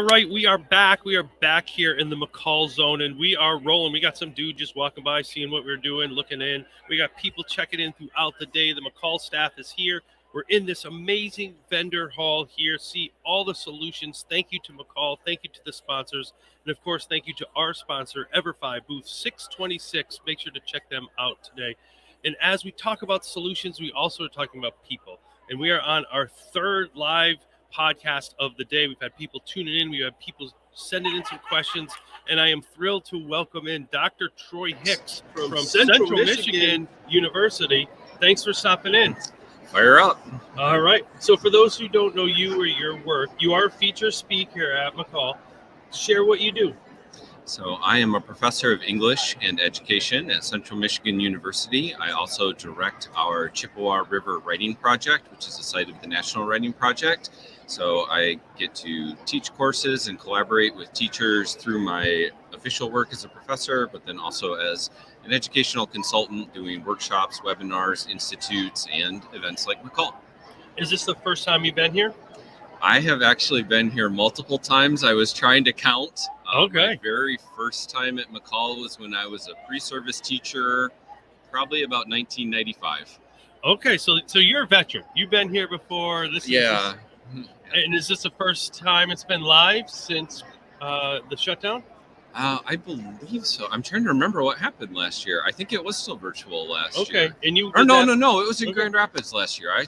All right, we are back. We are back here in the McCall zone, and we are rolling. We got some dude just walking by, seeing what we're doing, looking in. We got people checking in throughout the day. The McCall staff is here. We're in this amazing vendor hall here. See all the solutions. Thank you to McCall. Thank you to the sponsors. And, of course, thank you to our sponsor, EverFi, booth 626. Make sure to check them out today. And as we talk about solutions, we also are talking about people. And we are on our third live podcast of the day. We've had people tuning in. We've had people sending in some questions. And I am thrilled to welcome in Dr. Troy Hicks from Central Michigan University. Thanks for stopping in. Fire up. All right. So for those who don't know you or your work, you are a feature speaker at McCall. Share what you do. So I am a professor of English and education at Central Michigan University. I also direct our Chippewa River Writing Project, which is the site of the National Writing Project. So I get to teach courses and collaborate with teachers through my official work as a professor, but then also as an educational consultant doing workshops, webinars, institutes, and events like McCall. Is this the first time you've been here? I have actually been here multiple times. I was trying to count. Okay. My very first time at McCall was when I was a pre-service teacher, probably about 1995. Okay, so you're a veteran. You've been here before. Yeah. And is this the first time it's been live since the shutdown? I believe so. I'm trying to remember what happened last year. I think it was still virtual last year. Okay, and you? Or no. It was in Grand Rapids last year. I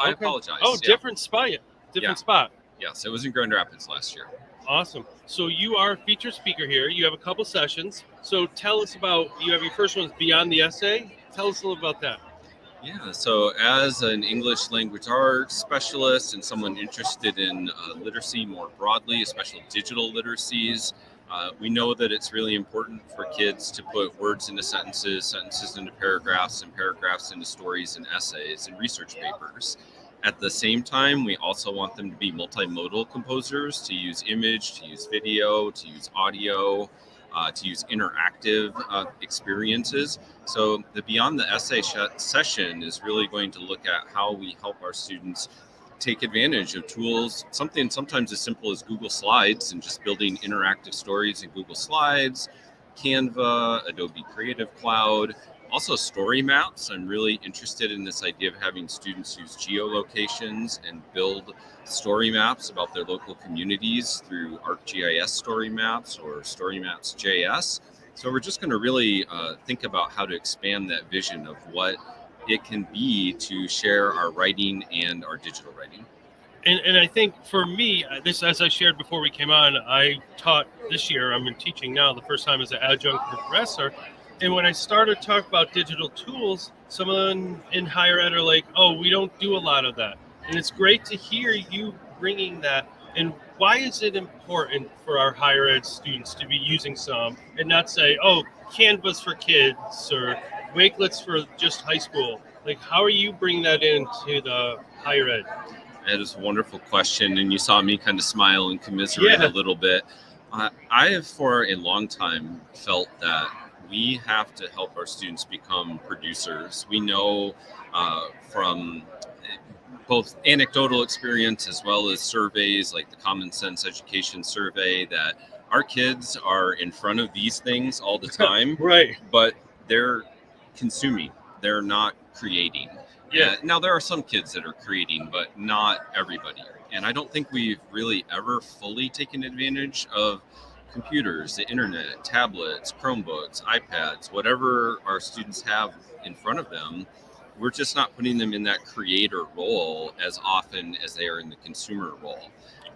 apologize. Oh, yeah. Different spot. Yes, it was in Grand Rapids last year. Awesome. So you are a featured speaker here. You have a couple sessions. So tell us about, you have your first one is Beyond the Essay. Tell us a little about that. Yeah, so as an English language arts specialist and someone interested in literacy more broadly, especially digital literacies, we know that it's really important for kids to put words into sentences, sentences into paragraphs, and paragraphs into stories and essays and research papers. At the same time, we also want them to be multimodal composers, to use image, to use video, to use audio, to use interactive experiences. So the Beyond the Essay session is really going to look at how we help our students take advantage of tools, something sometimes as simple as Google Slides and just building interactive stories in Google Slides, Canva, Adobe Creative Cloud, also story maps. I'm really interested in this idea of having students use geolocations and build story maps about their local communities through ArcGIS story maps or Story Maps JS. So we're just going to really think about how to expand that vision of what it can be to share our writing and our digital writing. And I think for me, this, as I shared before we came on, I taught this year, I'm in teaching now, the first time as an adjunct professor. And when I started talking about digital tools, someone in higher ed are like, oh, we don't do a lot of that. And it's great to hear you bringing that. And why is it important for our higher ed students to be using some and not say, oh, Canvas for kids or Wakelets for just high school? Like, how are you bringing that into the higher ed? That is a wonderful question. And you saw me kind of smile and commiserate a little bit. I have for a long time felt that we have to help our students become producers. We know from both anecdotal experience as well as surveys like the Common Sense Education Survey that our kids are in front of these things all the time, right? But they're consuming, they're not creating. Yeah. Now there are some kids that are creating, but not everybody. And I don't think we've really ever fully taken advantage of computers, the internet, tablets, Chromebooks, iPads, whatever our students have in front of them. We're just not putting them in that creator role as often as they are in the consumer role.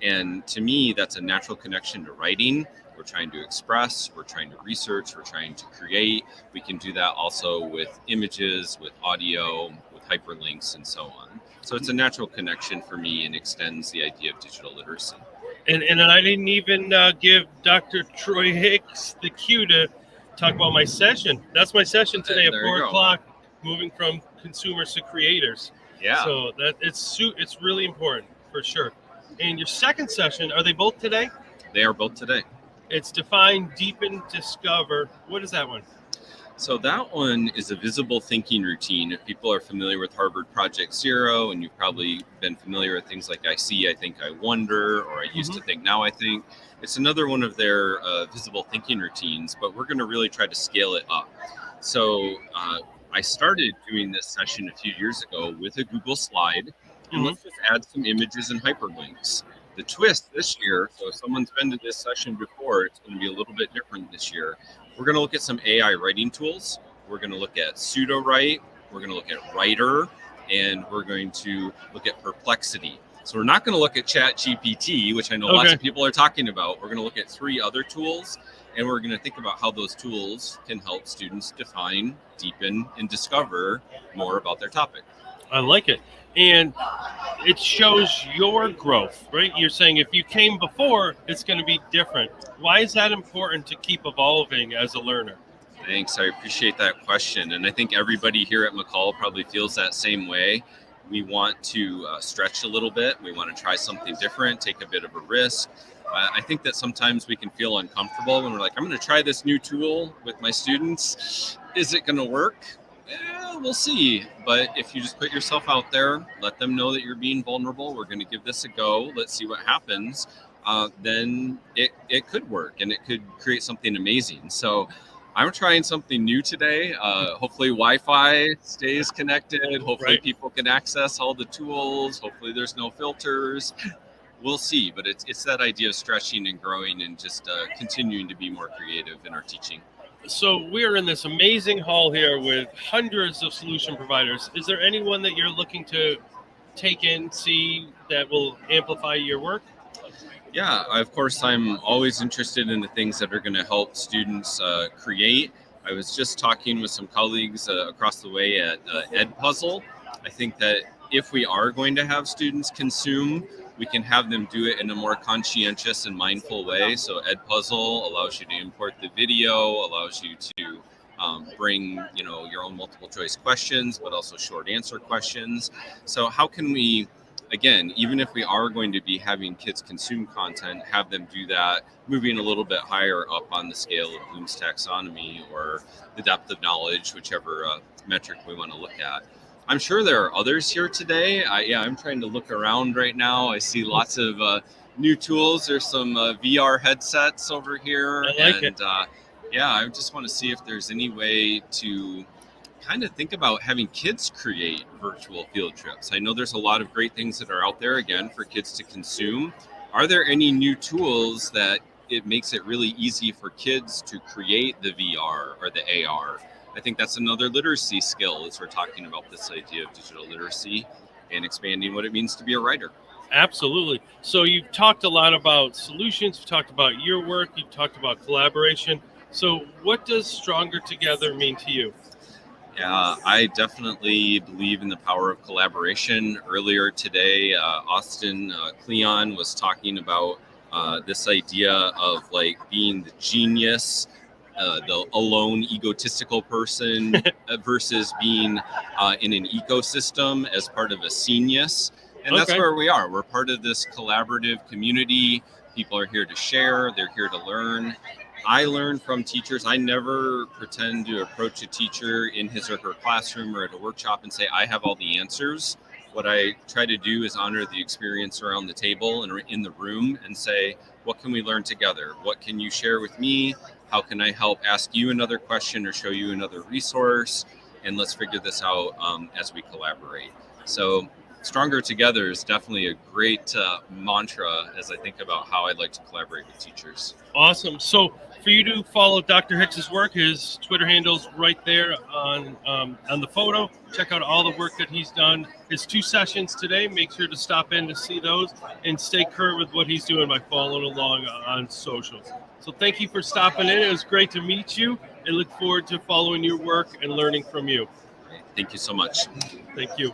And to me, that's a natural connection to writing. We're trying to express, we're trying to research, we're trying to create. We can do that also with images, with audio, with hyperlinks, and so on. So it's a natural connection for me and extends the idea of digital literacy. And I didn't even give Dr. Troy Hicks the cue to talk about my session. That's my session today at 4 o'clock, moving from consumers to creators. Yeah. So that it's really important for sure. And your second session, are they both today? They are both today. It's Define, Deepen, Discover. What is that one? So that one is a visible thinking routine. If people are familiar with Harvard Project Zero, and you've probably been familiar with things like I see, I think, I wonder, or I used to think, now I think, it's another one of their visible thinking routines, but we're going to really try to scale it up. So I started doing this session a few years ago with a Google slide, and let's just add some images and hyperlinks. The twist this year, so if someone's been to this session before, it's going to be a little bit different this year. We're going to look at some AI writing tools. We're going to look at pseudo-write. We're going to look at Writer, and we're going to look at Perplexity. So we're not going to look at ChatGPT, which I know lots of people are talking about. We're going to look at 3 other tools, and we're going to think about how those tools can help students define, deepen, and discover more about their topic. I like it. And it shows your growth, right? You're saying if you came before, it's going to be different. Why is that important to keep evolving as a learner? Thanks. I appreciate that question. And I think everybody here at McCall probably feels that same way. We want to stretch a little bit. We want to try something different, take a bit of a risk. I think that sometimes we can feel uncomfortable when we're like, I'm going to try this new tool with my students. Is it going to work? We'll see. But if you just put yourself out there, let them know that you're being vulnerable, we're going to give this a go, let's see what happens, then it could work and it could create something amazing. So I'm trying something new today. Hopefully Wi-Fi stays connected. Hopefully people can access all the tools. Hopefully there's no filters. We'll see. But it's that idea of stretching and growing and just continuing to be more creative in our teaching. So we're in this amazing hall here with hundreds of solution providers. Is there anyone that you're looking to take in, see that will amplify your work? Yeah, of course, I'm always interested in the things that are going to help students create. I was just talking with some colleagues across the way at Edpuzzle. I think that if we are going to have students consume, we can have them do it in a more conscientious and mindful way. So Edpuzzle allows you to import the video, allows you to bring your own multiple choice questions, but also short answer questions. So how can we, again, even if we are going to be having kids consume content, have them do that, moving a little bit higher up on the scale of Bloom's taxonomy or the depth of knowledge, whichever metric we want to look at. I'm sure there are others here today. I'm trying to look around right now. I see lots of new tools. There's some VR headsets over here. I like it. I just want to see if there's any way to kind of think about having kids create virtual field trips. I know there's a lot of great things that are out there, again, for kids to consume. Are there any new tools that it makes it really easy for kids to create the VR or the AR? I think that's another literacy skill as we're talking about this idea of digital literacy and expanding what it means to be a writer. Absolutely. So you've talked a lot about solutions, you've talked about your work, you've talked about collaboration. So what does Stronger Together mean to you? Yeah, I definitely believe in the power of collaboration. Earlier today, Austin Kleon was talking about this idea of like being the genius, the alone egotistical person versus being in an ecosystem as part of a scenius. And that's where we are. We're part of this collaborative community. People are here to share. They're here to learn. I learn from teachers. I never pretend to approach a teacher in his or her classroom or at a workshop and say, I have all the answers. What I try to do is honor the experience around the table and in the room and say, what can we learn together? What can you share with me? How can I help ask you another question or show you another resource? And let's figure this out as we collaborate. So Stronger Together is definitely a great mantra as I think about how I'd like to collaborate with teachers. Awesome. So for you to follow Dr. Hicks's work, his Twitter handle's right there on the photo. Check out all the work that he's done. His 2 sessions today, make sure to stop in to see those and stay current with what he's doing by following along on socials. So thank you for stopping in. It was great to meet you and look forward to following your work and learning from you. Thank you so much. Thank you.